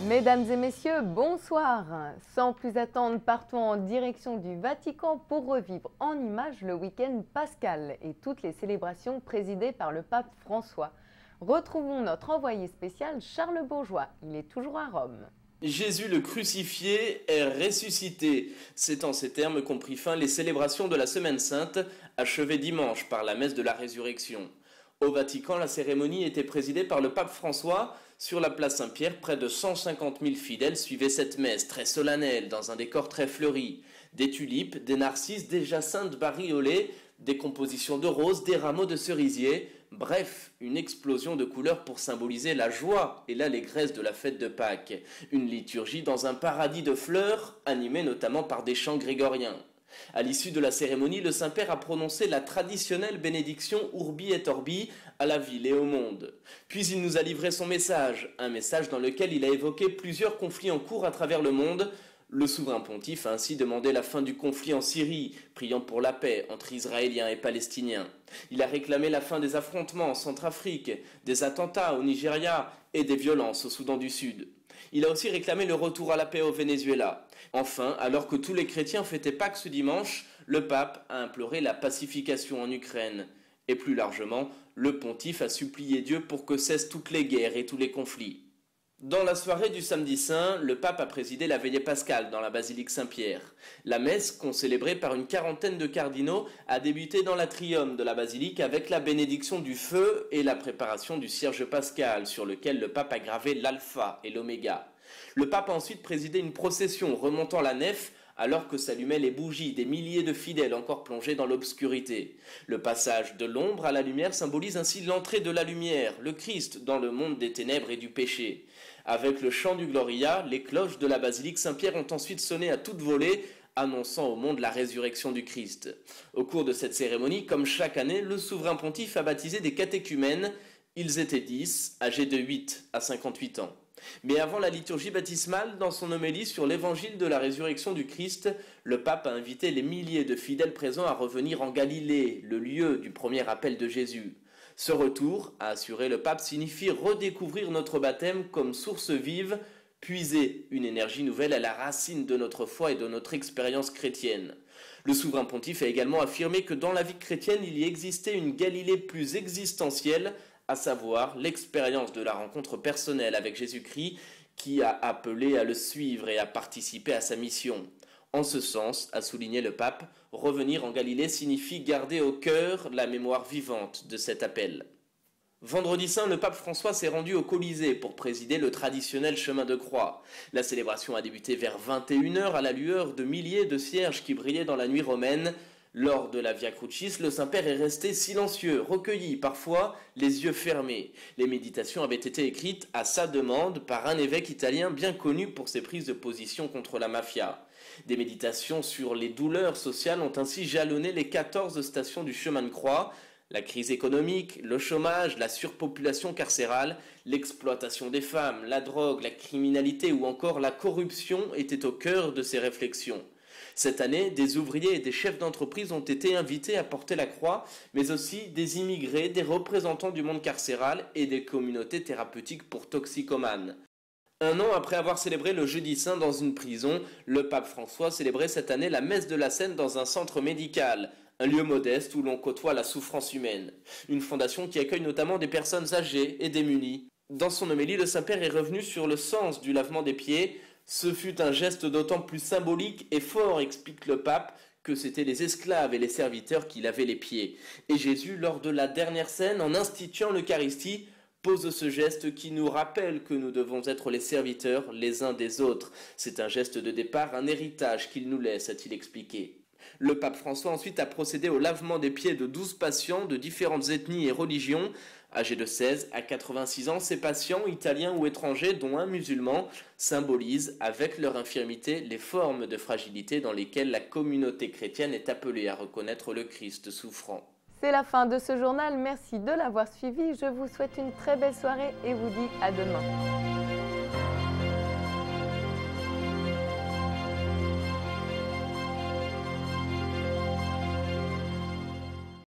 Mesdames et messieurs, bonsoir. Sans plus attendre, partons en direction du Vatican pour revivre en images le week-end pascal et toutes les célébrations présidées par le pape François. Retrouvons notre envoyé spécial Charles Bourgeois, il est toujours à Rome. Jésus le crucifié est ressuscité. C'est en ces termes qu'ont pris fin les célébrations de la Semaine Sainte, achevées dimanche par la messe de la Résurrection. Au Vatican, la cérémonie était présidée par le pape François. Sur la place Saint-Pierre, près de 150 000 fidèles suivaient cette messe très solennelle, dans un décor très fleuri. Des tulipes, des narcisses, des jacinthes bariolés, des compositions de roses, des rameaux de cerisier, bref, une explosion de couleurs pour symboliser la joie et l'allégresse de la fête de Pâques. Une liturgie dans un paradis de fleurs, animée notamment par des chants grégoriens. À l'issue de la cérémonie, le Saint-Père a prononcé la traditionnelle bénédiction Urbi et Orbi à la ville et au monde. Puis il nous a livré son message, un message dans lequel il a évoqué plusieurs conflits en cours à travers le monde. Le souverain pontife a ainsi demandé la fin du conflit en Syrie, priant pour la paix entre Israéliens et Palestiniens. Il a réclamé la fin des affrontements en Centrafrique, des attentats au Nigeria et des violences au Soudan du Sud. Il a aussi réclamé le retour à la paix au Venezuela. Enfin, alors que tous les chrétiens fêtaient Pâques ce dimanche, le pape a imploré la pacification en Ukraine. Et plus largement, le pontife a supplié Dieu pour que cessent toutes les guerres et tous les conflits. Dans la soirée du samedi saint, le pape a présidé la veillée pascale dans la basilique Saint-Pierre. La messe, concélébrée par une quarantaine de cardinaux, a débuté dans l'atrium de la basilique avec la bénédiction du feu et la préparation du cierge pascal sur lequel le pape a gravé l'alpha et l'oméga. Le pape a ensuite présidé une procession remontant la nef alors que s'allumaient les bougies des milliers de fidèles encore plongés dans l'obscurité. Le passage de l'ombre à la lumière symbolise ainsi l'entrée de la lumière, le Christ, dans le monde des ténèbres et du péché. Avec le chant du Gloria, les cloches de la basilique Saint-Pierre ont ensuite sonné à toute volée, annonçant au monde la résurrection du Christ. Au cours de cette cérémonie, comme chaque année, le souverain pontife a baptisé des catéchumènes. Ils étaient 10, âgés de 8 à 58 ans. Mais avant la liturgie baptismale, dans son homélie sur l'évangile de la résurrection du Christ, le pape a invité les milliers de fidèles présents à revenir en Galilée, le lieu du premier appel de Jésus. Ce retour, a assuré le pape, signifie redécouvrir notre baptême comme source vive, puiser une énergie nouvelle à la racine de notre foi et de notre expérience chrétienne. Le souverain pontife a également affirmé que dans la vie chrétienne, il y existait une Galilée plus existentielle, à savoir l'expérience de la rencontre personnelle avec Jésus-Christ qui a appelé à le suivre et à participer à sa mission. En ce sens, a souligné le pape, revenir en Galilée signifie garder au cœur la mémoire vivante de cet appel. Vendredi saint, le pape François s'est rendu au Colisée pour présider le traditionnel chemin de croix. La célébration a débuté vers 21 h à la lueur de milliers de cierges qui brillaient dans la nuit romaine. Lors de la Via Crucis, le Saint-Père est resté silencieux, recueilli, parfois les yeux fermés. Les méditations avaient été écrites à sa demande par un évêque italien bien connu pour ses prises de position contre la mafia. Des méditations sur les douleurs sociales ont ainsi jalonné les 14 stations du chemin de croix. La crise économique, le chômage, la surpopulation carcérale, l'exploitation des femmes, la drogue, la criminalité ou encore la corruption étaient au cœur de ces réflexions. Cette année, des ouvriers et des chefs d'entreprise ont été invités à porter la croix, mais aussi des immigrés, des représentants du monde carcéral et des communautés thérapeutiques pour toxicomanes. Un an après avoir célébré le Jeudi Saint dans une prison, le pape François célébrait cette année la messe de la Seine dans un centre médical, un lieu modeste où l'on côtoie la souffrance humaine. Une fondation qui accueille notamment des personnes âgées et démunies. Dans son homélie, le Saint-Père est revenu sur le sens du lavement des pieds. Ce fut un geste d'autant plus symbolique et fort, explique le pape, que c'étaient les esclaves et les serviteurs qui lavaient les pieds. Et Jésus, lors de la dernière scène, en instituant l'Eucharistie, pose ce geste qui nous rappelle que nous devons être les serviteurs les uns des autres. C'est un geste de départ, un héritage qu'il nous laisse, a-t-il expliqué. Le pape François ensuite a procédé au lavement des pieds de 12 patients de différentes ethnies et religions. Âgés de 16 à 86 ans, ces patients, italiens ou étrangers, dont un musulman, symbolisent avec leur infirmité les formes de fragilité dans lesquelles la communauté chrétienne est appelée à reconnaître le Christ souffrant. C'est la fin de ce journal, merci de l'avoir suivi, je vous souhaite une très belle soirée et vous dis à demain.